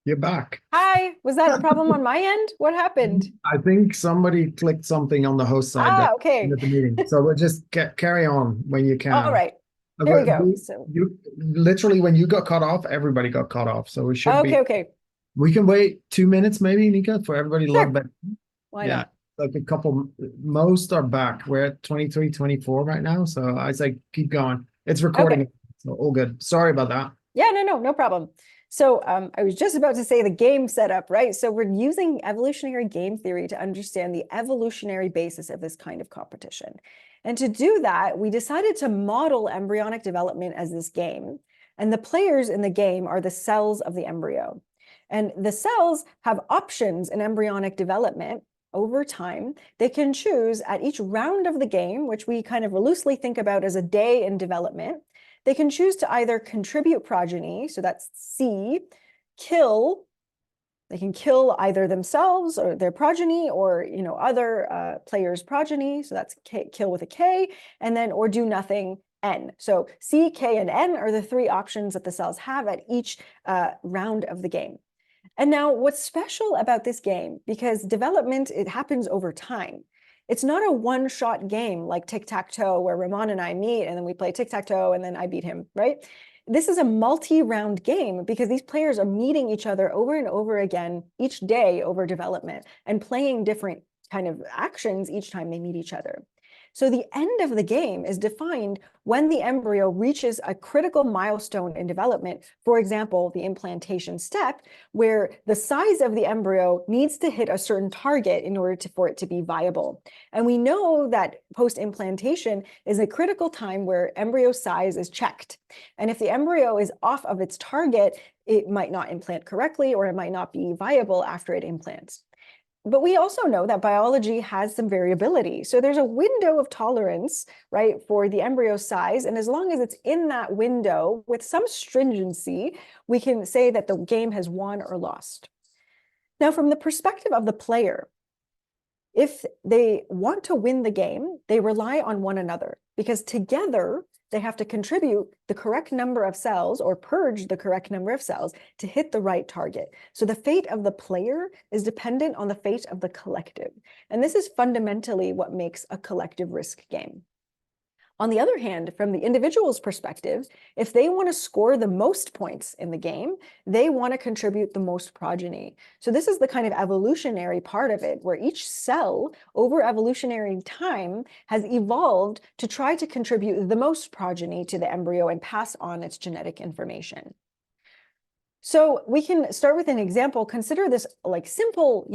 You're back. Hi, was that a problem on my end? What happened? I think somebody clicked something on the host side that Okay. ended the meeting. So we'll just carry on when you All can. right. Here we go. So, You literally when you got cut off, everybody got cut off. So we should okay, be. okay. We can wait 2 minutes maybe, Nika, for everybody to log Sure. back. Why Yeah, not? like a couple. Most are back. We're at 23, 24 right now. So I say keep going. It's recording, Okay. so all good. Sorry about that. Yeah, no problem. So I was just about to say the game setup, right? So we're using evolutionary game theory to understand the evolutionary basis of this kind of competition. And to do that, we decided to model embryonic development as this game. And the players in the game are the cells of the embryo. And the cells have options in embryonic development over time. They can choose at each round of the game, which we kind of loosely think about as a day in development. They can choose to either contribute progeny, so that's C, kill. They can kill either themselves or their progeny, or other players' progeny. So that's kill with a K, and then or do nothing. N. So C, K, and N are the three options that the cells have at each round of the game. And now what's special about this game, because development, it happens over time. It's not a one-shot game like tic-tac-toe where Ramon and I meet and then we play tic-tac-toe and then I beat him, right? This is a multi-round game because these players are meeting each other over and over again each day over development and playing different kind of actions each time they meet each other. So the end of the game is defined when the embryo reaches a critical milestone in development, for example, the implantation step, where the size of the embryo needs to hit a certain target in order for it to be viable. And we know that post-implantation is a critical time where embryo size is checked. And if the embryo is off of its target, it might not implant correctly or it might not be viable after it implants. But we also know that biology has some variability. So there's a window of tolerance, right, for the embryo size. And as long as it's in that window with some stringency, we can say that the game has won or lost. Now, from the perspective of the player, if they want to win the game, they rely on one another because together they have to contribute the correct number of cells or purge the correct number of cells to hit the right target. So the fate of the player is dependent on the fate of the collective. And this is fundamentally what makes a collective risk game. On the other hand, from the individual's perspective, if they want to score the most points in the game, they want to contribute the most progeny. So this is the kind of evolutionary part of it, where each cell over evolutionary time has evolved to try to contribute the most progeny to the embryo and pass on its genetic information. So we can start with an example. Consider this like simple,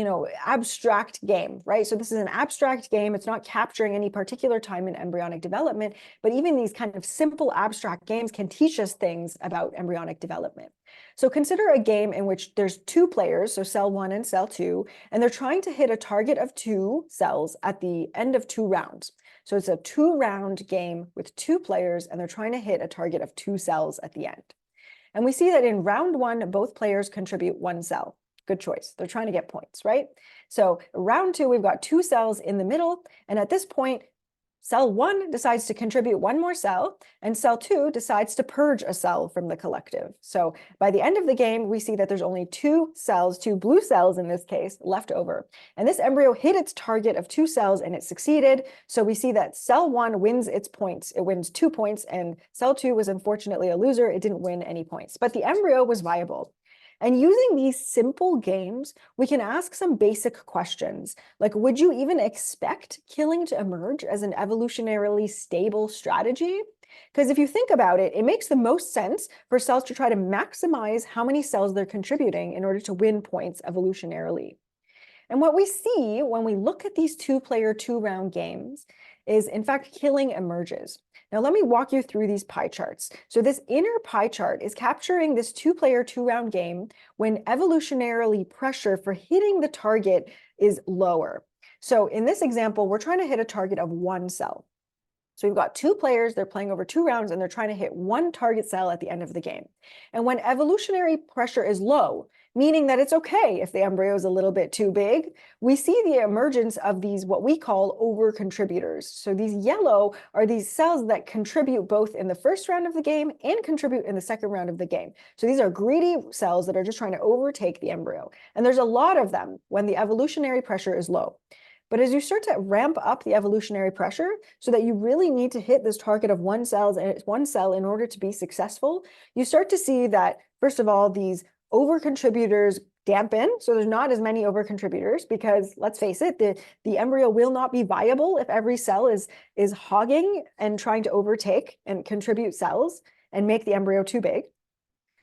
abstract game, right? So this is an abstract game. It's not capturing any particular time in embryonic development, but even these kind of simple abstract games can teach us things about embryonic development. So consider a game in which there's two players, so cell one and cell two, and they're trying to hit a target of two cells at the end of two rounds. So it's a two-round game with two players, and they're trying to hit a target of two cells at the end. And we see that in round one, both players contribute one cell. Good choice. They're trying to get points, right? So round two, we've got two cells in the middle. And at this point, cell one decides to contribute one more cell, and cell two decides to purge a cell from the collective. So by the end of the game, we see that there's only two cells, two blue cells in this case, left over. And this embryo hit its target of two cells and it succeeded. So we see that cell one wins its points. It wins 2 points, and cell two was unfortunately a loser. It didn't win any points, but the embryo was viable. And using these simple games, we can ask some basic questions, like would you even expect killing to emerge as an evolutionarily stable strategy? Because if you think about it, it makes the most sense for cells to try to maximize how many cells they're contributing in order to win points evolutionarily. And what we see when we look at these two-player, two-round games is, in fact, killing emerges. Now, let me walk you through these pie charts. So this inner pie chart is capturing this two-player, two-round game when evolutionarily pressure for hitting the target is lower. So in this example, we're trying to hit a target of one cell. So we've got two players, they're playing over 2 rounds, and they're trying to hit one target cell at the end of the game. And when evolutionary pressure is low, meaning that it's okay if the embryo is a little bit too big, we see the emergence of these what we call over-contributors. So these yellow are these cells that contribute both in the first round of the game and contribute in the second round of the game. So these are greedy cells that are just trying to overtake the embryo. And there's a lot of them when the evolutionary pressure is low. But as you start to ramp up the evolutionary pressure so that you really need to hit this target of one cell in order to be successful, you start to see that, first of all, these over-contributors dampen. So there's not as many over-contributors because, let's face it, the embryo will not be viable if every cell is hogging and trying to overtake and contribute cells and make the embryo too big.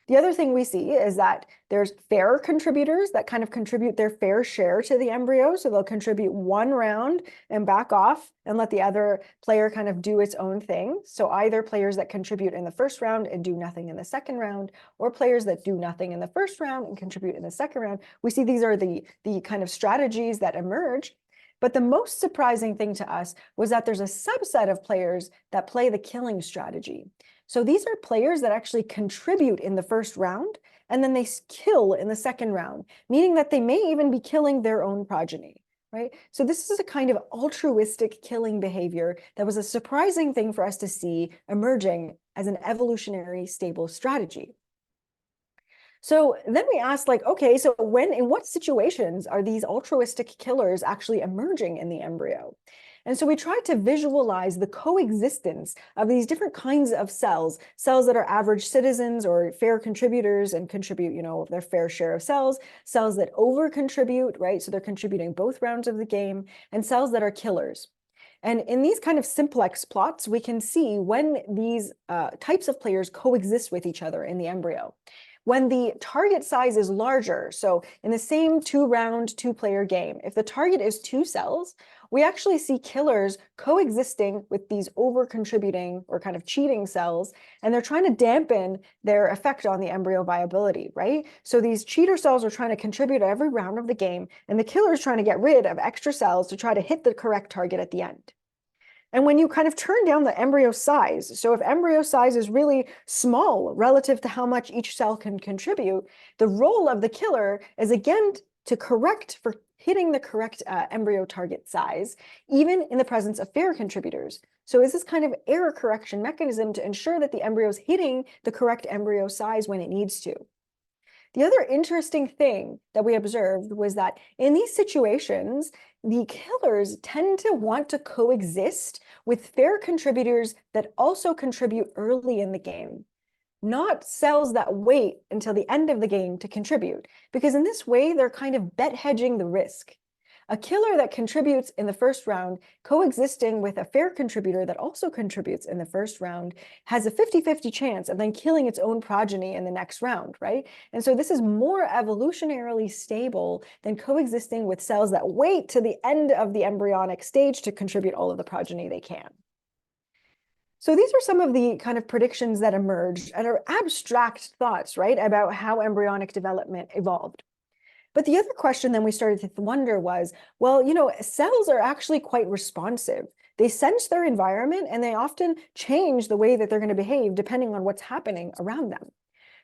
The other thing we see is that there's fair contributors that kind of contribute their fair share to the embryo. So they'll contribute 1 round and back off and let the other player kind of do its own thing. So either players that contribute in the first round and do nothing in the second round, or players that do nothing in the first round and contribute in the second round. We see these are the kind of strategies that emerge. But the most surprising thing to us was that there's a subset of players that play the killing strategy. So these are players that actually contribute in the first round, and then they kill in the second round, meaning that they may even be killing their own progeny, right? So this is a kind of altruistic killing behavior that was a surprising thing for us to see emerging as an evolutionary stable strategy. So then we asked, like, okay, so in what situations are these altruistic killers actually emerging in the embryo? And so we tried to visualize the coexistence of these different kinds of cells that are average citizens or fair contributors and contribute, their fair share of cells that over contribute, right? So they're contributing both rounds of the game, and cells that are killers. And in these kind of simplex plots, we can see when these types of players coexist with each other in the embryo. When the target size is larger, so in the same 2-round, 2-player game, if the target is 2 cells, we actually see killers coexisting with these over-contributing or kind of cheating cells, and they're trying to dampen their effect on the embryo viability, right? So these cheater cells are trying to contribute every round of the game, and the killer is trying to get rid of extra cells to try to hit the correct target at the end. And when you kind of turn down the embryo size, so if embryo size is really small relative to how much each cell can contribute, the role of the killer is again to correct for hitting the correct embryo target size, even in the presence of fair contributors. So is this kind of error correction mechanism to ensure that the embryo is hitting the correct embryo size when it needs to. The other interesting thing that we observed was that in these situations, the killers tend to want to coexist with fair contributors that also contribute early in the game, not cells that wait until the end of the game to contribute, because in this way, they're kind of bet hedging the risk. A killer that contributes in the first round, coexisting with a fair contributor that also contributes in the first round, has a 50-50 chance of then killing its own progeny in the next round, right? And so this is more evolutionarily stable than coexisting with cells that wait to the end of the embryonic stage to contribute all of the progeny they can. So these are some of the kind of predictions that emerged and are abstract thoughts, right, about how embryonic development evolved. But the other question then we started to wonder was, well, cells are actually quite responsive. They sense their environment and they often change the way that they're going to behave depending on what's happening around them.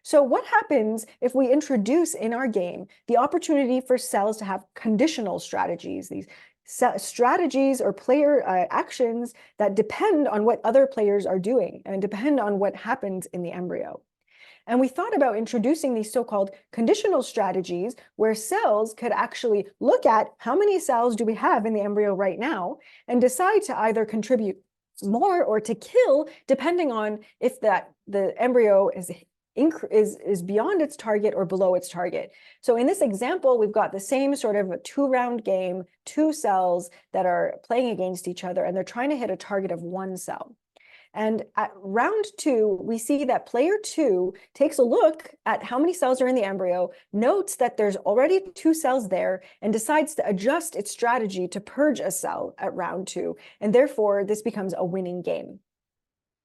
So what happens if we introduce in our game the opportunity for cells to have conditional strategies, these strategies or player actions that depend on what other players are doing and depend on what happens in the embryo? And we thought about introducing these so-called conditional strategies where cells could actually look at how many cells do we have in the embryo right now and decide to either contribute more or to kill, depending on if the embryo is beyond its target or below its target. So in this example, we've got the same sort of a 2-round game, 2 cells that are playing against each other, and they're trying to hit a target of 1 cell. And at round 2, we see that player 2 takes a look at how many cells are in the embryo, notes that there's already 2 cells there, and decides to adjust its strategy to purge a cell at round 2. And therefore, this becomes a winning game.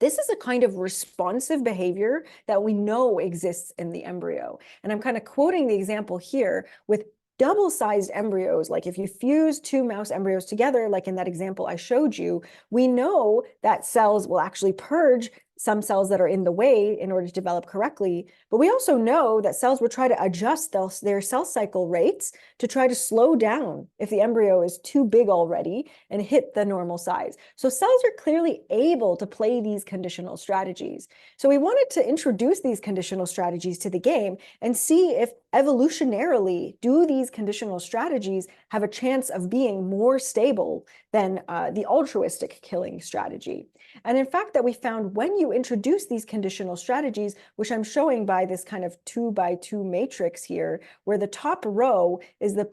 This is a kind of responsive behavior that we know exists in the embryo. And I'm kind of quoting the example here with double-sized embryos, like if you fuse two mouse embryos together, like in that example I showed you, we know that cells will actually purge some cells that are in the way in order to develop correctly. But we also know that cells will try to adjust their cell cycle rates to try to slow down if the embryo is too big already and hit the normal size. So cells are clearly able to play these conditional strategies. So we wanted to introduce these conditional strategies to the game and see if evolutionarily, do these conditional strategies have a chance of being more stable than the altruistic killing strategy? And in fact, that we found when you introduce these conditional strategies, which I'm showing by this kind of 2x2 matrix here, where the top row is the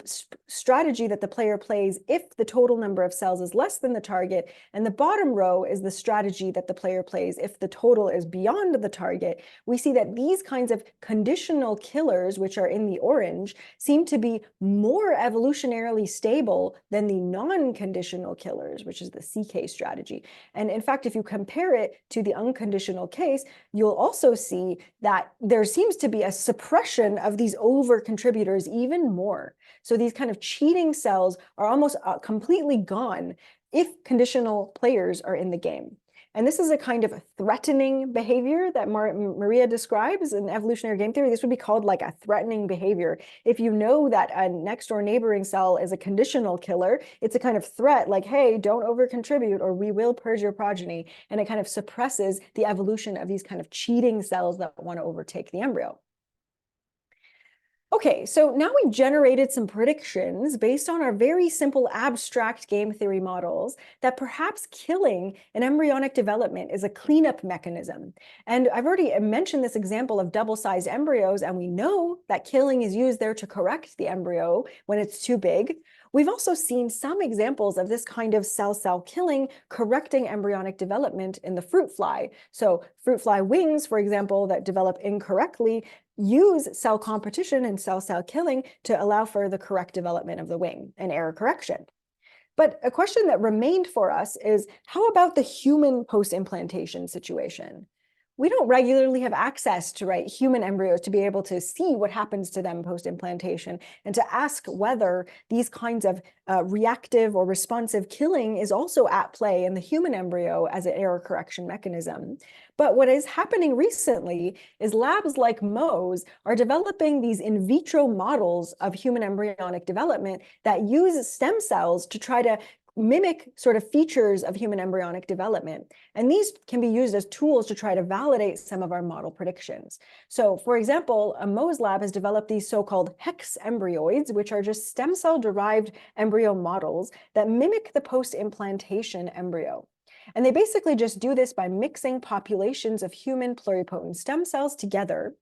strategy that the player plays if the total number of cells is less than the target, and the bottom row is the strategy that the player plays if the total is beyond the target, we see that these kinds of conditional killers, which are in the orange, seem to be more evolutionarily stable than the non-conditional killers, which is the CK strategy. And in fact, if you compare it to the unconditional case, you'll also see that there seems to be a suppression of these over contributors even more. So these kind of cheating cells are almost completely gone if conditional players are in the game. And this is a kind of threatening behavior that Maria describes in evolutionary game theory. This would be called like a threatening behavior. If you know that a next door neighboring cell is a conditional killer, it's a kind of threat like, hey, don't over contribute or we will purge your progeny. And it kind of suppresses the evolution of these kind of cheating cells that want to overtake the embryo. Okay, so now we've generated some predictions based on our very simple abstract game theory models that perhaps killing an embryonic development is a cleanup mechanism. And I've already mentioned this example of double-sized embryos, and we know that killing is used there to correct the embryo when it's too big. We've also seen some examples of this kind of cell-cell killing correcting embryonic development in the fruit fly. So fruit fly wings, for example, that develop incorrectly use cell competition and cell-cell killing to allow for the correct development of the wing and error correction. But a question that remained for us is, how about the human post-implantation situation? We don't regularly have access to human embryos to be able to see what happens to them post-implantation and to ask whether these kinds of reactive or responsive killing is also at play in the human embryo as an error correction mechanism. But what is happening recently is labs like Mo's are developing these in vitro models of human embryonic development that use stem cells to try to mimic sort of features of human embryonic development. And these can be used as tools to try to validate some of our model predictions. So for example, a Mo's lab has developed these so-called hex embryoids, which are just stem cell derived embryo models that mimic the post-implantation embryo. And they basically just do this by mixing populations of human pluripotent stem cells together.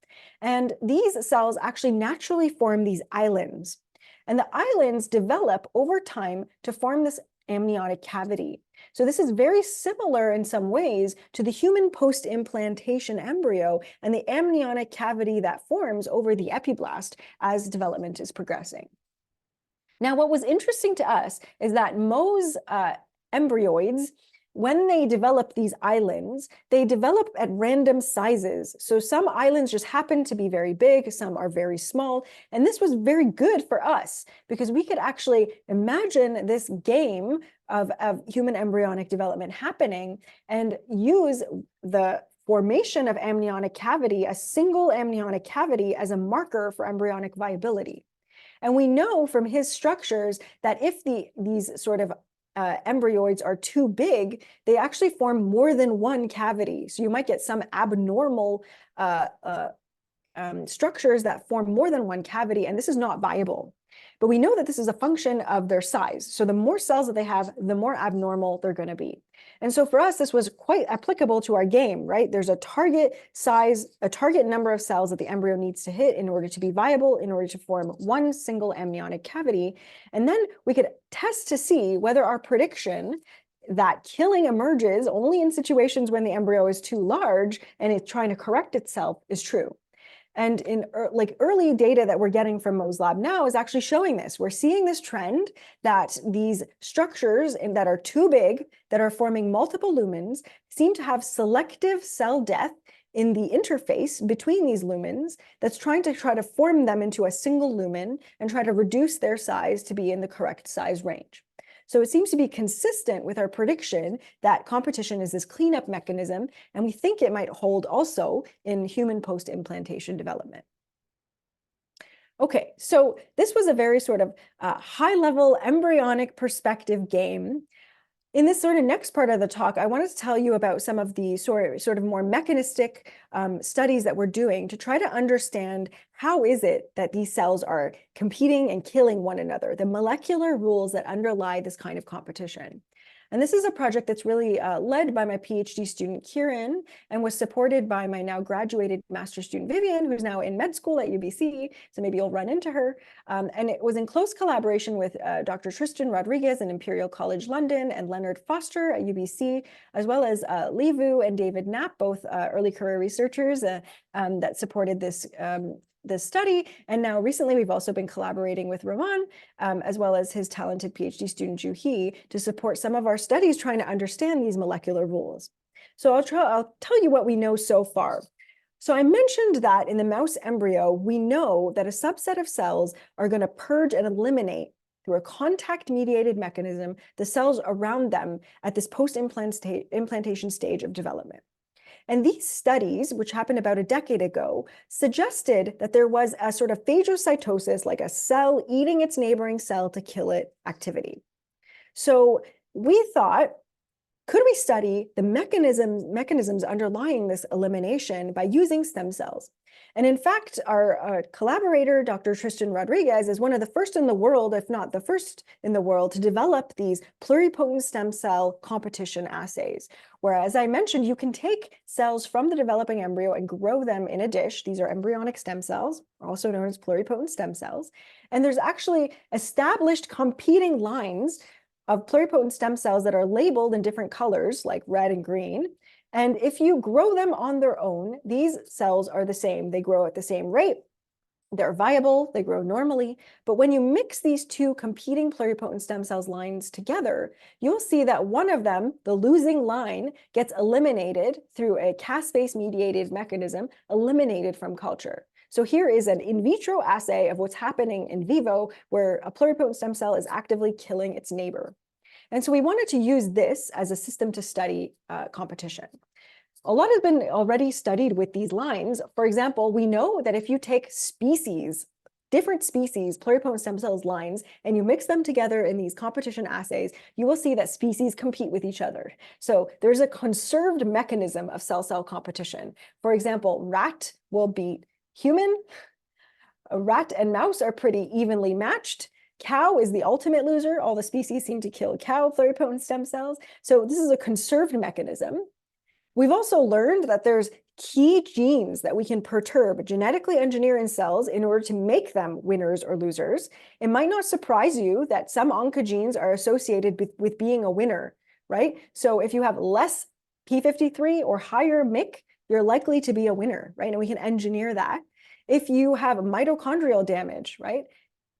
And these cells actually naturally form these islands. And the islands develop over time to form this amniotic cavity. So this is very similar in some ways to the human post-implantation embryo and the amniotic cavity that forms over the epiblast as development is progressing. Now, what was interesting to us is that Mo's embryoids, when they develop these islands, they develop at random sizes. So some islands just happen to be very big, some are very small. And this was very good for us because we could actually imagine this game of human embryonic development happening and use the formation of amniotic cavity, a single amniotic cavity, as a marker for embryonic viability. And we know from his structures that if these sort of embryoids are too big, they actually form more than one cavity. So you might get some abnormal structures that form more than one cavity, and this is not viable. But we know that this is a function of their size. So the more cells that they have, the more abnormal they're going to be. And so for us, this was quite applicable to our game, right? There's a target size, a target number of cells that the embryo needs to hit in order to be viable, in order to form one single amniotic cavity. And then we could test to see whether our prediction that killing emerges only in situations when the embryo is too large and it's trying to correct itself is true. And in early data that we're getting from Mo's lab now is actually showing this. We're seeing this trend that these structures that are too big, that are forming multiple lumens, seem to have selective cell death in the interface between these lumens that's trying to form them into a single lumen and try to reduce their size to be in the correct size range. So it seems to be consistent with our prediction that competition is this cleanup mechanism, and we think it might hold also in human post-implantation development. Okay, so this was a very sort of high-level embryonic perspective game. In this sort of next part of the talk, I wanted to tell you about some of the sort of more mechanistic studies that we're doing to try to understand how is it that these cells are competing and killing one another, the molecular rules that underlie this kind of competition. And this is a project that's really led by my PhD student, Kieran, and was supported by my now graduated master's student, Vivian, who's now in med school at UBC. So maybe you'll run into her. And it was in close collaboration with Dr. Tristan Rodriguez in Imperial College London and Leonard Foster at UBC, as well as Li Vu and David Knapp, both early career researchers that supported this study. And now recently, we've also been collaborating with Raman, as well as his talented PhD student, Ju He, to support some of our studies trying to understand these molecular rules. So I'll tell you what we know so far. So I mentioned that in the mouse embryo, we know that a subset of cells are going to purge and eliminate through a contact-mediated mechanism the cells around them at this post-implantation stage of development. And these studies, which happened about a decade ago, suggested that there was a sort of phagocytosis, like a cell eating its neighboring cell to kill it activity. So we thought, could we study the mechanisms underlying this elimination by using stem cells? And in fact, our collaborator, Dr. Tristan Rodriguez, is one of the first in the world, if not the first in the world, to develop these pluripotent stem cell competition assays. Where, as I mentioned, you can take cells from the developing embryo and grow them in a dish. These are embryonic stem cells, also known as pluripotent stem cells. And there's actually established competing lines of pluripotent stem cells that are labeled in different colors, like red and green. And if you grow them on their own, these cells are the same. They grow at the same rate. They're viable, they grow normally. But when you mix these two competing pluripotent stem cells lines together, you'll see that one of them, the losing line, gets eliminated through a caspase-mediated mechanism, eliminated from culture. So here is an in vitro assay of what's happening in vivo, where a pluripotent stem cell is actively killing its neighbor. And so we wanted to use this as a system to study competition. A lot has been already studied with these lines. For example, we know that if you take different species, pluripotent stem cells lines, and you mix them together in these competition assays, you will see that species compete with each other. So there's a conserved mechanism of cell-cell competition. For example, rat will beat human. A rat and mouse are pretty evenly matched. Cow is the ultimate loser. All the species seem to kill cow pluripotent stem cells. So this is a conserved mechanism. We've also learned that there's key genes that we can perturb, genetically engineer in cells in order to make them winners or losers. It might not surprise you that some oncogenes are associated with being a winner, right? So if you have less p53 or higher MYC, you're likely to be a winner, right? And we can engineer that. If you have mitochondrial damage, right,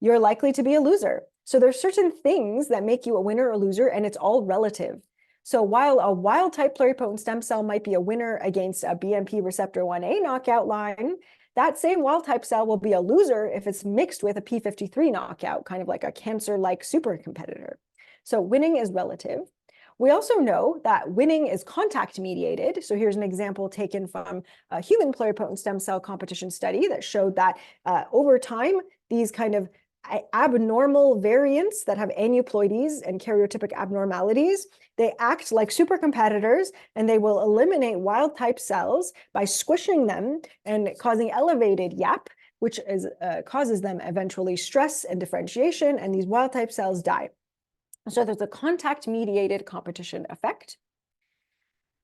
you're likely to be a loser. So there's certain things that make you a winner or loser, and it's all relative. So while a wild type pluripotent stem cell might be a winner against a BMP receptor 1A knockout line, that same wild type cell will be a loser if it's mixed with a p53 knockout, kind of like a cancer-like super competitor. So winning is relative. We also know that winning is contact mediated. So here's an example taken from a human pluripotent stem cell competition study that showed that over time, these kind of abnormal variants that have aneuploidies and karyotypic abnormalities, they act like super competitors, and they will eliminate wild type cells by squishing them and causing elevated YAP, which causes them eventually stress and differentiation, and these wild type cells die. So there's a contact-mediated competition effect.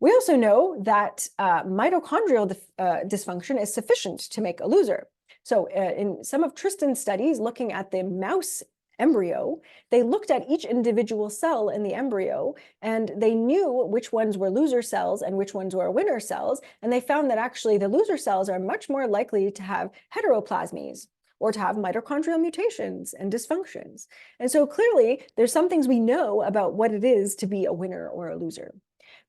We also know that mitochondrial dysfunction is sufficient to make a loser. So in some of Tristan's studies looking at the mouse embryo, they looked at each individual cell in the embryo, and they knew which ones were loser cells and which ones were winner cells. And they found that actually the loser cells are much more likely to have heteroplasmies, or to have mitochondrial mutations and dysfunctions. And so clearly, there's some things we know about what it is to be a winner or a loser.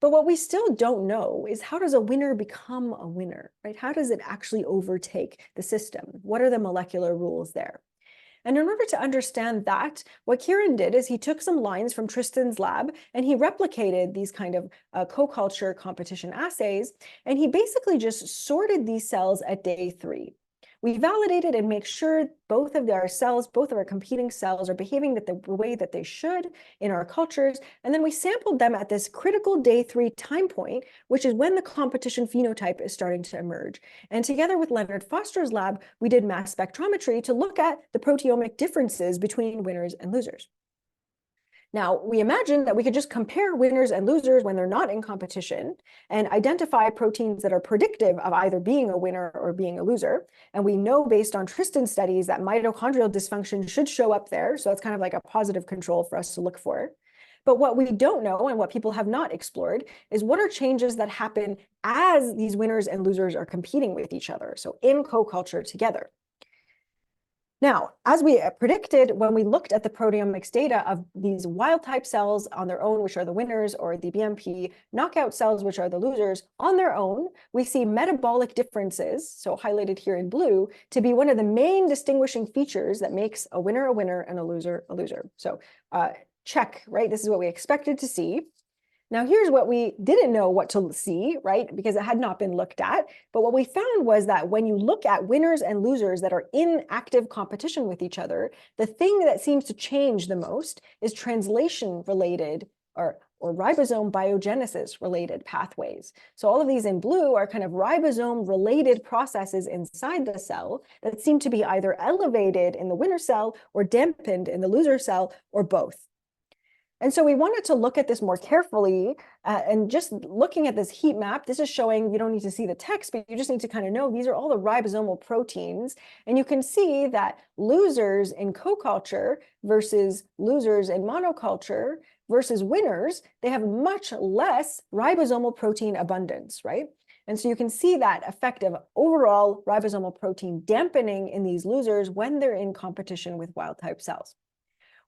But what we still don't know is, how does a winner become a winner, right? How does it actually overtake the system? What are the molecular rules there? And in order to understand that, what Kieran did is he took some lines from Tristan's lab and he replicated these kind of co-culture competition assays. And he basically just sorted these cells at day 3. We validated and make sure both of our cells, both of our competing cells, are behaving the way that they should in our cultures. And then we sampled them at this critical day 3 time point, which is when the competition phenotype is starting to emerge. And together with Leonard Foster's lab, we did mass spectrometry to look at the proteomic differences between winners and losers. Now, we imagine that we could just compare winners and losers when they're not in competition and identify proteins that are predictive of either being a winner or being a loser. And we know based on Tristan's studies that mitochondrial dysfunction should show up there. So it's kind of like a positive control for us to look for. But what we don't know, and what people have not explored, is what are changes that happen as these winners and losers are competing with each other, so in co-culture together. Now, as we predicted, when we looked at the proteomics data of these wild-type cells on their own, which are the winners, or the BMP knockout cells, which are the losers, on their own, we see metabolic differences, so highlighted here in blue, to be one of the main distinguishing features that makes a winner and a loser a loser. So check, right? This is what we expected to see. Now, here's what we didn't know what to see, right? Because it had not been looked at. But what we found was that when you look at winners and losers that are in active competition with each other, the thing that seems to change the most is translation-related or ribosome biogenesis-related pathways. So all of these in blue are kind of ribosome-related processes inside the cell that seem to be either elevated in the winner cell or dampened in the loser cell, or both. And so we wanted to look at this more carefully, and just looking at this heat map, this is showing, you don't need to see the text, but you just need to kind of know these are all the ribosomal proteins. And you can see that losers in co-culture versus losers in monoculture versus winners, they have much less ribosomal protein abundance, right? And so you can see that effect of overall ribosomal protein dampening in these losers when they're in competition with wild-type cells.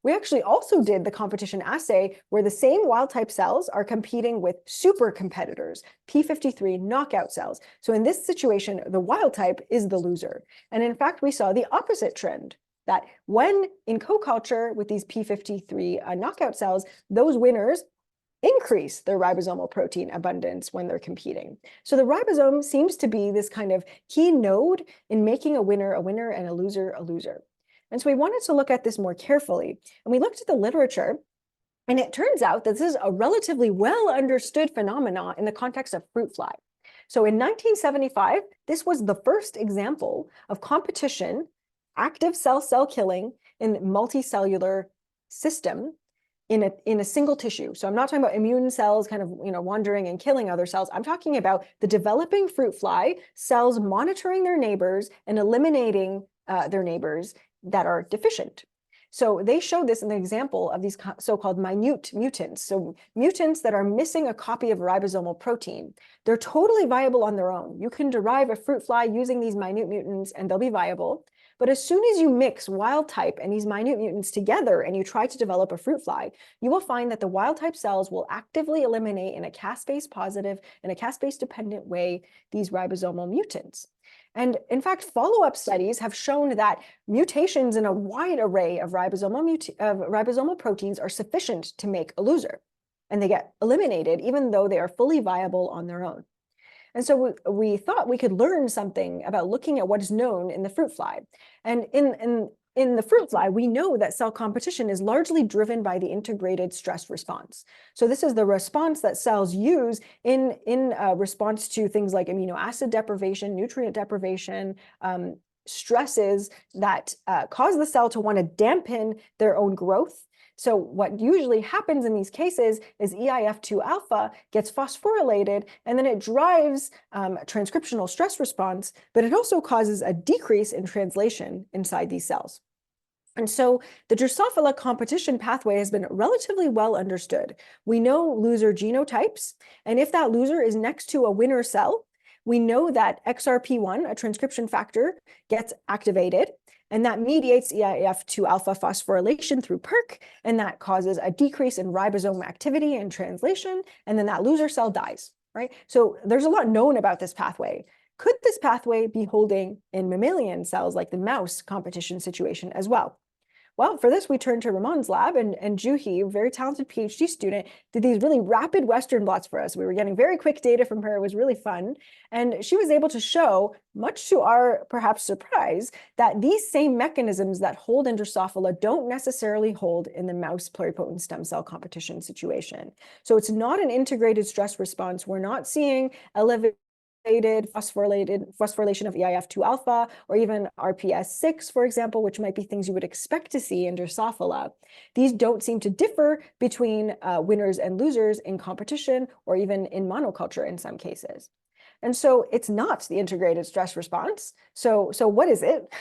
We actually also did the competition assay where the same wild-type cells are competing with super competitors, p53 knockout cells. So in this situation, the wild-type is the loser. And in fact, we saw the opposite trend, that when in co-culture with these p53 knockout cells, those winners increase their ribosomal protein abundance when they're competing. So the ribosome seems to be this kind of key node in making a winner and a loser a loser. And so we wanted to look at this more carefully. And we looked at the literature, and it turns out that this is a relatively well understood phenomenon in the context of fruit fly. So in 1975, this was the first example of competition, active cell killing in multicellular system in a single tissue. So I'm not talking about immune cells kind of wandering and killing other cells. I'm talking about the developing fruit fly cells monitoring their neighbors and eliminating their neighbors that are deficient. So they showed this in the example of these so-called minute mutants. So mutants that are missing a copy of ribosomal protein. They're totally viable on their own. You can derive a fruit fly using these minute mutants and they'll be viable. But as soon as you mix wild type and these minute mutants together and you try to develop a fruit fly, you will find that the wild type cells will actively eliminate in a caspase positive and a caspase dependent way these ribosomal mutants. And in fact, follow-up studies have shown that mutations in a wide array of ribosomal proteins are sufficient to make a loser, and they get eliminated even though they are fully viable on their own. And so we thought we could learn something about looking at what is known in the fruit fly. And in the fruit fly, we know that cell competition is largely driven by the integrated stress response. So this is the response that cells use in response to things like amino acid deprivation, nutrient deprivation, stresses that cause the cell to want to dampen their own growth. So what usually happens in these cases is EIF2 alpha gets phosphorylated, and then it drives a transcriptional stress response, but it also causes a decrease in translation inside these cells. And so the Drosophila competition pathway has been relatively well understood. We know loser genotypes, and if that loser is next to a winner cell, we know that XRP1, a transcription factor, gets activated, and that mediates eif2 alpha phosphorylation through PERK, and that causes a decrease in ribosome activity and translation, and then that loser cell dies, right? So there's a lot known about this pathway. Could this pathway be holding in mammalian cells like the mouse competition situation as well? Well, for this, we turned to Ramon's lab, and Juhi, a very talented PhD student, did these really rapid Western blots for us. We were getting very quick data from her. It was really fun. And she was able to show, much to our perhaps surprise, that these same mechanisms that hold in Drosophila don't necessarily hold in the mouse pluripotent stem cell competition situation. So it's not an integrated stress response. We're not seeing elevated phosphorylation of eif2 alpha, or even RPS6, for example, which might be things you would expect to see in Drosophila. These don't seem to differ between winners and losers in competition, or even in monoculture in some cases. And so it's not the integrated stress response. So what is it?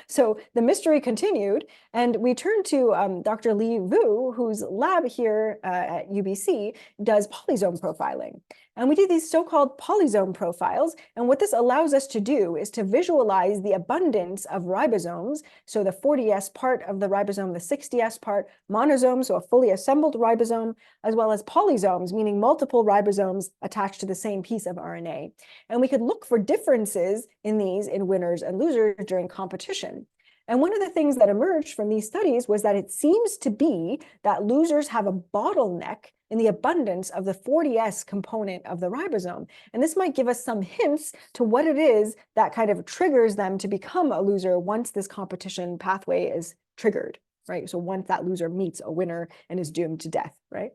So the mystery continued, and we turned to Dr. Li Vu, whose lab here at UBC does polysome profiling. And we did these so-called polysome profiles. And what this allows us to do is to visualize the abundance of ribosomes. So the 40S part of the ribosome, the 60S part, monosomes, so a fully assembled ribosome, as well as polysomes, meaning multiple ribosomes attached to the same piece of RNA. And we could look for differences in these in winners and losers during competition. And one of the things that emerged from these studies was that it seems to be that losers have a bottleneck in the abundance of the 40S component of the ribosome. And this might give us some hints to what it is that kind of triggers them to become a loser once this competition pathway is triggered, right? So once that loser meets a winner and is doomed to death, right?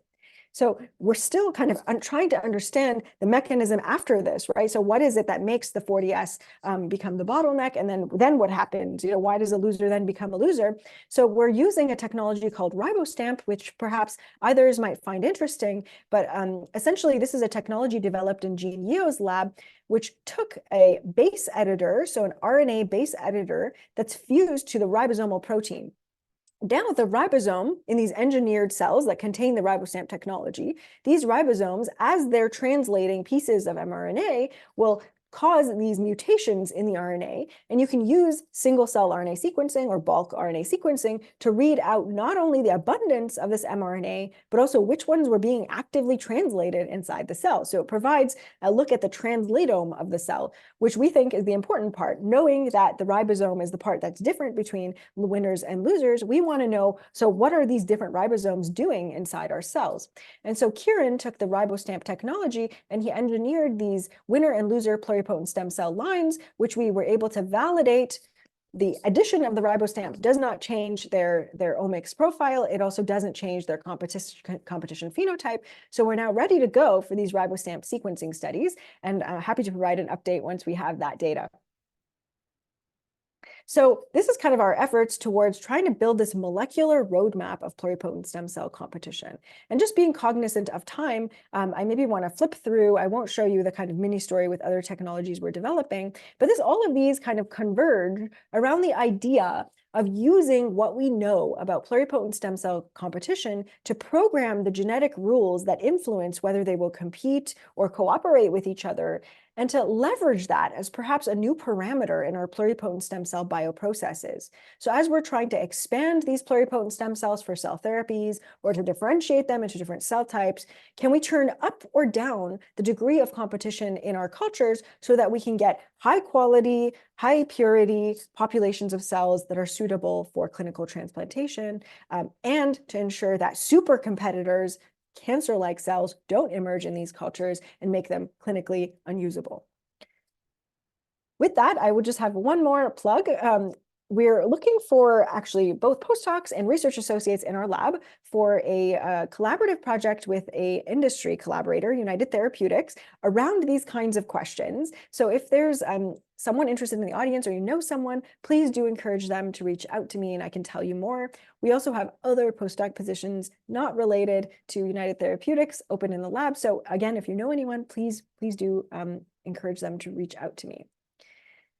So we're still kind of trying to understand the mechanism after this, right? So what is it that makes the 40S become the bottleneck? And then what happens? You know, why does a loser then become a loser? So we're using a technology called RiboStamp, which perhaps others might find interesting. But essentially, this is a technology developed in Jean Yeo's lab, which took a base editor, so an RNA base editor that's fused to the ribosomal protein. Now, the ribosome in these engineered cells that contain the RiboStamp technology, these ribosomes, as they're translating pieces of mRNA, will cause these mutations in the RNA, and you can use single-cell RNA sequencing or bulk RNA sequencing to read out not only the abundance of this mRNA, but also which ones were being actively translated inside the cell. So it provides a look at the translatome of the cell, which we think is the important part. Knowing that the ribosome is the part that's different between winners and losers, we want to know, so what are these different ribosomes doing inside our cells? And so Kieran took the RiboStamp technology and he engineered these winner and loser pluripotent stem cell lines, which we were able to validate. The addition of the RiboStamp does not change their omics profile. It also doesn't change their competition phenotype. So we're now ready to go for these RiboStamp sequencing studies, and happy to provide an update once we have that data. So this is kind of our efforts towards trying to build this molecular roadmap of pluripotent stem cell competition. And just being cognizant of time, I maybe want to flip through. I won't show you the kind of mini story with other technologies we're developing, but all of these kind of converge around the idea of using what we know about pluripotent stem cell competition to program the genetic rules that influence whether they will compete or cooperate with each other, and to leverage that as perhaps a new parameter in our pluripotent stem cell bioprocesses. So as we're trying to expand these pluripotent stem cells for cell therapies or to differentiate them into different cell types, can we turn up or down the degree of competition in our cultures so that we can get high quality, high purity populations of cells that are suitable for clinical transplantation, and to ensure that super competitors, cancer-like cells, don't emerge in these cultures and make them clinically unusable. With that, I will just have one more plug. We're looking for actually both postdocs and research associates in our lab for a collaborative project with an industry collaborator, United Therapeutics, around these kinds of questions. So if there's someone interested in the audience or you know someone, please do encourage them to reach out to me and I can tell you more. We also have other postdoc positions not related to United Therapeutics open in the lab. So again, if you know anyone, please do encourage them to reach out to me.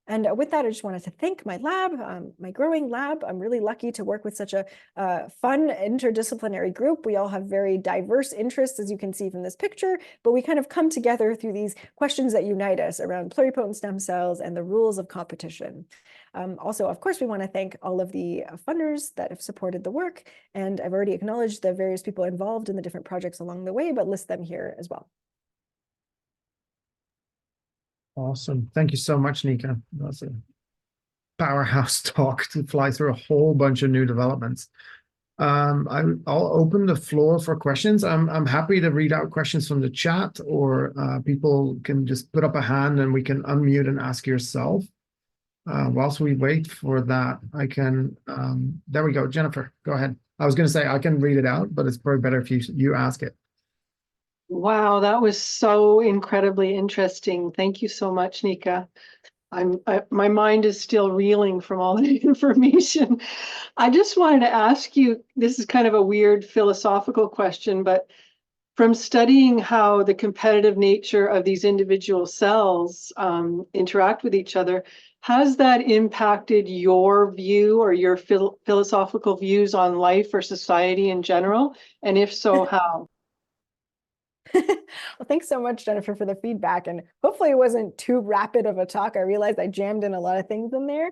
And with that, I just wanted to thank my lab, my growing lab. I'm really lucky to work with such a fun interdisciplinary group. We all have very diverse interests, as you can see from this picture, but we kind of come together through these questions that unite us around pluripotent stem cells and the rules of competition. Also, of course, we want to thank all of the funders that have supported the work. And I've already acknowledged the various people involved in the different projects along the way, but list them here as well. Awesome. Thank you so much, Nika. That's a powerhouse talk to fly through a whole bunch of new developments. I'll open the floor for questions. I'm happy to read out questions from the chat, or people can just put up a hand and we can unmute and ask yourself. Whilst we wait for that, I can, there we go. Jennifer, go ahead. I was going to say I can read it out, but it's probably better if you ask it. Wow, that was so incredibly interesting. Thank you so much, Nika. My mind is still reeling from all the information. I just wanted to ask you, this is kind of a weird philosophical question, but from studying how the competitive nature of these individual cells interact with each other, has that impacted your view or your philosophical views on life or society in general? And if so, how? Well, thanks so much, Jennifer, for the feedback. And hopefully it wasn't too rapid of a talk. I realized I jammed in a lot of things in there.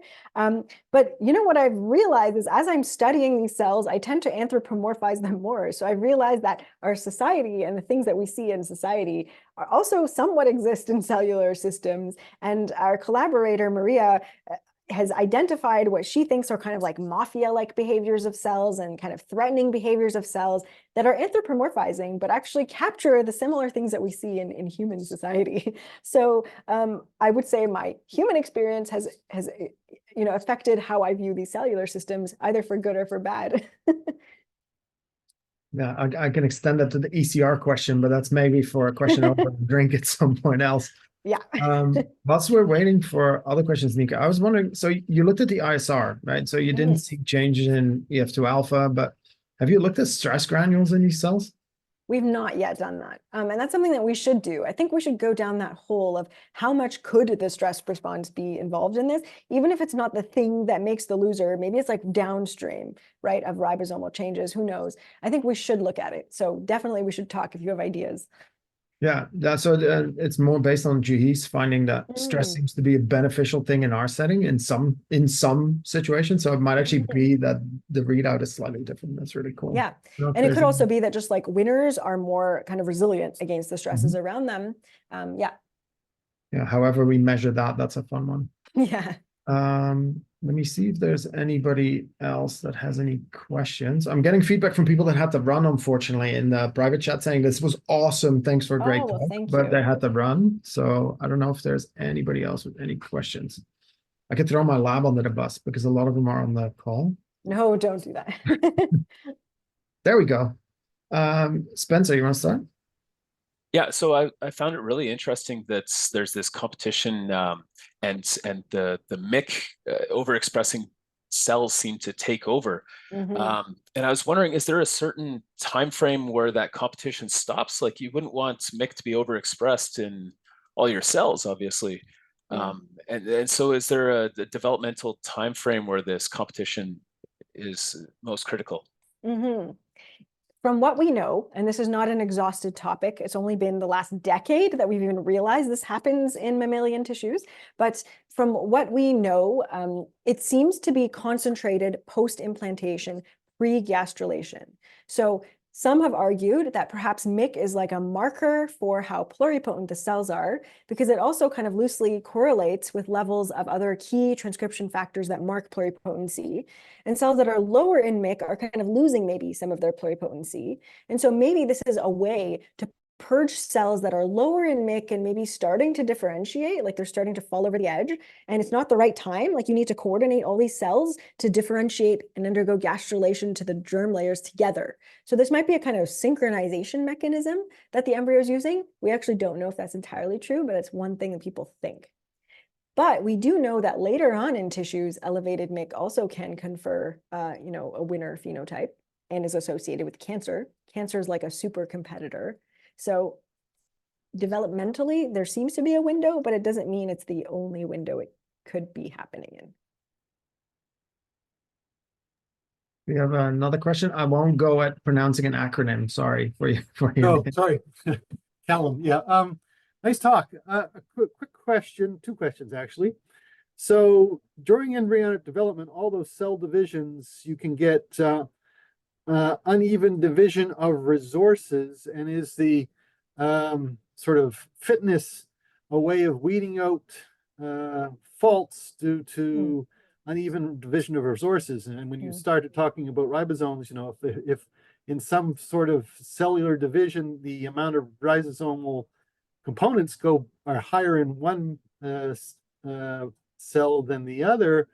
But you know what I've realized is as I'm studying these cells, I tend to anthropomorphize them more. So I realized that our society and the things that we see in society are also somewhat exist in cellular systems. And our collaborator, Maria, has identified what she thinks are kind of like mafia-like behaviors of cells and kind of threatening behaviors of cells that are anthropomorphizing, but actually capture the similar things that we see in human society. So I would say my human experience has affected how I view these cellular systems, either for good or for bad. Yeah, I can extend that to the ECR question, but that's maybe for a question over a drink at some point else. Yeah. Whilst we're waiting for other questions, Nika, I was wondering, so you looked at the ISR, right? So you didn't see changes in EF2 alpha, but have you looked at stress granules in these cells? We've not yet done that. And that's something that we should do. I think we should go down that hole of how much could the stress response be involved in this, even if it's not the thing that makes the loser, maybe it's like downstream, right, of ribosomal changes, who knows? I think we should look at it. So definitely we should talk if you have ideas. Yeah, so it's more based on Juhi's finding that stress seems to be a beneficial thing in our setting in some situations. So it might actually be that the readout is slightly different. That's really cool. Yeah, and it could also be that just like winners are more kind of resilient against the stresses around them. Yeah. Yeah, however we measure that, that's a fun one. Yeah. Let me see if there's anybody else that has any questions. I'm getting feedback from people that had to run, unfortunately, in the private chat saying this was awesome. Thanks for a great talk, but they had to run. So I don't know if there's anybody else with any questions. I could throw my lab under the bus because a lot of them are on the call. No, don't do that. There we go. Spencer, you want to start? Yeah, so I found it really interesting that there's this competition and the MYC overexpressing cells seem to take over. And I was wondering, is there a certain time frame where that competition stops? Like you wouldn't want MYC to be overexpressed in all your cells, obviously. And so is there a developmental time frame where this competition is most critical? From what we know, and this is not an exhausted topic, it's only been the last decade that we've even realized this happens in mammalian tissues. But from what we know, it seems to be concentrated post-implantation, pre-gastrulation. So some have argued that perhaps MYC is like a marker for how pluripotent the cells are, because it also kind of loosely correlates with levels of other key transcription factors that mark pluripotency. And cells that are lower in MYC are kind of losing maybe some of their pluripotency. And so maybe this is a way to purge cells that are lower in MYC and maybe starting to differentiate, like they're starting to fall over the edge, and it's not the right time. Like you need to coordinate all these cells to differentiate and undergo gastrulation to the germ layers together. So this might be a kind of synchronization mechanism that the embryo is using. We actually don't know if that's entirely true, but it's one thing that people think. But we do know that later on in tissues, elevated MYC also can confer, a winner phenotype and is associated with cancer. Cancer is like a super competitor. So developmentally, there seems to be a window, but it doesn't mean it's the only window it could be happening in. We have another question. I won't go at pronouncing an acronym. Sorry for you. Oh, sorry. Callum, yeah. Nice talk. A quick question, two questions actually. So during embryonic development, all those cell divisions, you can get uneven division of resources, and is the sort of fitness a way of weeding out faults due to uneven division of resources? And when you started talking about ribosomes, you know, if in some sort of cellular division, the amount of ribosomal components are higher in one cell than the other,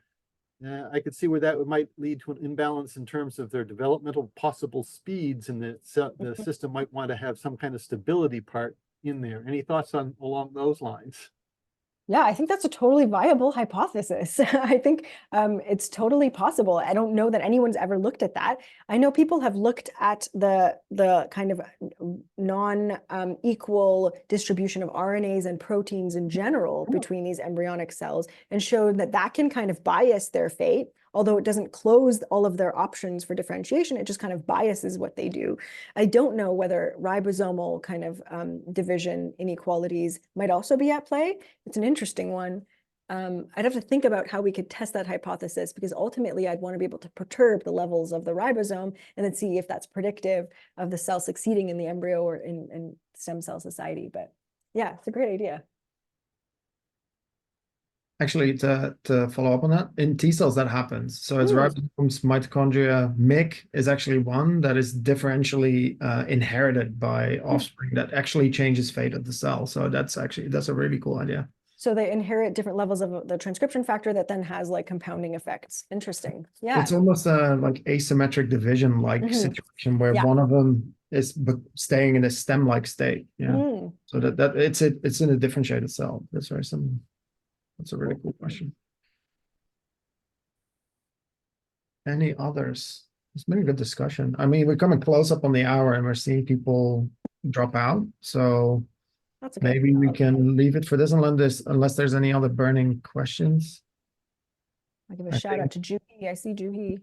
I could see where that might lead to an imbalance in terms of their developmental possible speeds, and the system might want to have some kind of stability part in there. Any thoughts along those lines? Yeah, I think that's a totally viable hypothesis. I think it's totally possible. I don't know that anyone's ever looked at that. I know people have looked at the kind of non-equal distribution of RNAs and proteins in general between these embryonic cells, and showed that that can kind of bias their fate. Although it doesn't close all of their options for differentiation, it just kind of biases what they do. I don't know whether ribosomal kind of division inequalities might also be at play. It's an interesting one. I'd have to think about how we could test that hypothesis, because ultimately I'd want to be able to perturb the levels of the ribosome and then see if that's predictive of the cell succeeding in the embryo or in stem cell society. But yeah, it's a great idea. Actually, to follow up on that, in T cells that happens. So it's ribosomes, mitochondria. MYC is actually one that is differentially inherited by offspring that actually changes fate of the cell. So that's a really cool idea. So they inherit different levels of the transcription factor that then has like compounding effects. Interesting. Yeah. It's almost a like asymmetric division like situation where one of them is staying in a stem-like state. Yeah. So that it's in a differentiated cell. That's very similar. That's a really cool question. Any others? It's been a good discussion. I mean, we're coming close up on the hour and we're seeing people drop out. So that's okay. Maybe we can leave it for this unless there's any other burning questions. I'll give a shout out to Juhi. I see Juhi.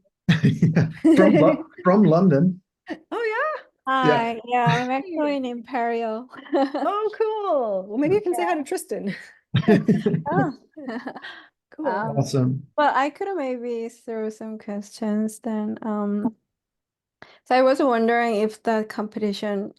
From London. Oh yeah. Hi, yeah, I'm actually in Imperial. Oh, cool. Well, maybe you can say hi to Tristan. Oh. Cool. Awesome. But I could maybe throw some questions then. So I was wondering if the competition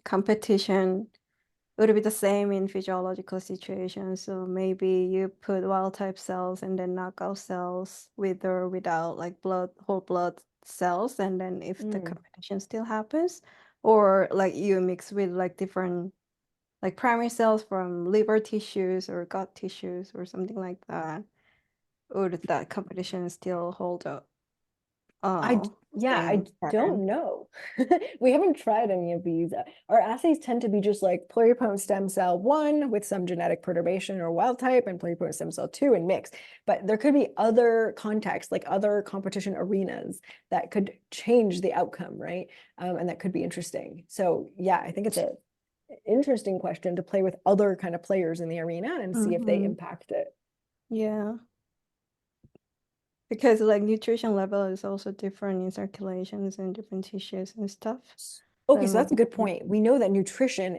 would be the same in physiological situations. So maybe you put wild type cells and then knockout cells with or without like whole blood cells, and then if the competition still happens, or like you mix with like different like primary cells from liver tissues or gut tissues or something like that, would that competition still hold up? I don't know. We haven't tried any of these. Our assays tend to be just like pluripotent stem cell 1 with some genetic perturbation or wild type, and pluripotent stem cell 2 and mix. But there could be other contexts, like other competition arenas that could change the outcome, right? And that could be interesting. So yeah, I think it's an interesting question to play with other kind of players in the arena and see if they impact it. Yeah. Because like nutrition level is also different in circulations and different tissues and stuff. Okay, so that's a good point. We know that nutritional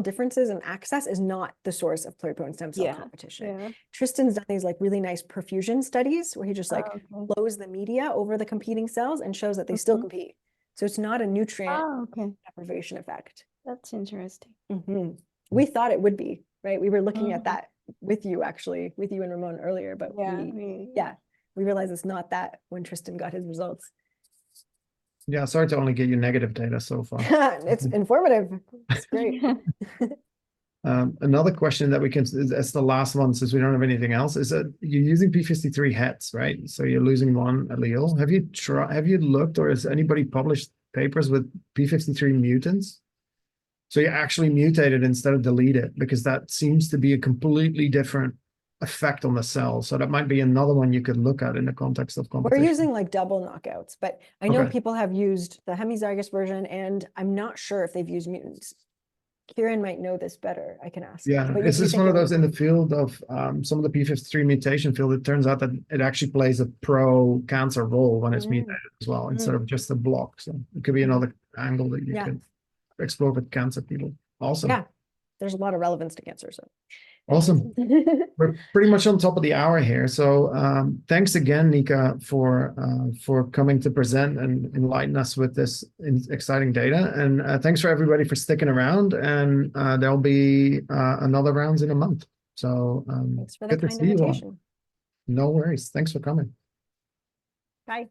differences and access is not the source of pluripotent stem cell competition. Yeah. Tristan's done these like really nice perfusion studies where he just like flows the media over the competing cells and shows that they still compete. So it's not a nutrient deprivation effect. That's interesting. We thought it would be, right? We were looking at that with you and Ramon earlier, but we realized it's not that when Tristan got his results. Yeah, sorry to only get you negative data so far. It's informative. It's great. Another question that that's the last one since we don't have anything else, is that you're using p53 hets, right? So you're losing one allele. Have you looked, or has anybody published papers with p53 mutants? So you actually mutate it instead of delete it, because that seems to be a completely different effect on the cell. So that might be another one you could look at in the context of competition. We're using like double knockouts, but I know people have used the hemizygous version, and I'm not sure if they've used mutants. Kieran might know this better. I can ask. Yeah, But it's you just think one of it those would- in the field of some of the P53 mutation field. It turns out that it actually plays a pro-cancer role when it's mutated as well, instead of just a block. So it could be another angle that you Yeah. could explore with cancer people. Awesome. Yeah, there's a lot of relevance to cancer. So Awesome. We're pretty much on top of the hour here. So thanks again, Nika, for coming to present and enlighten us with this exciting data. And thanks for everybody for sticking around. And there'll be another rounds in a month. So Thanks for the good to kind see you all. invitation. No worries. Thanks for coming. Bye.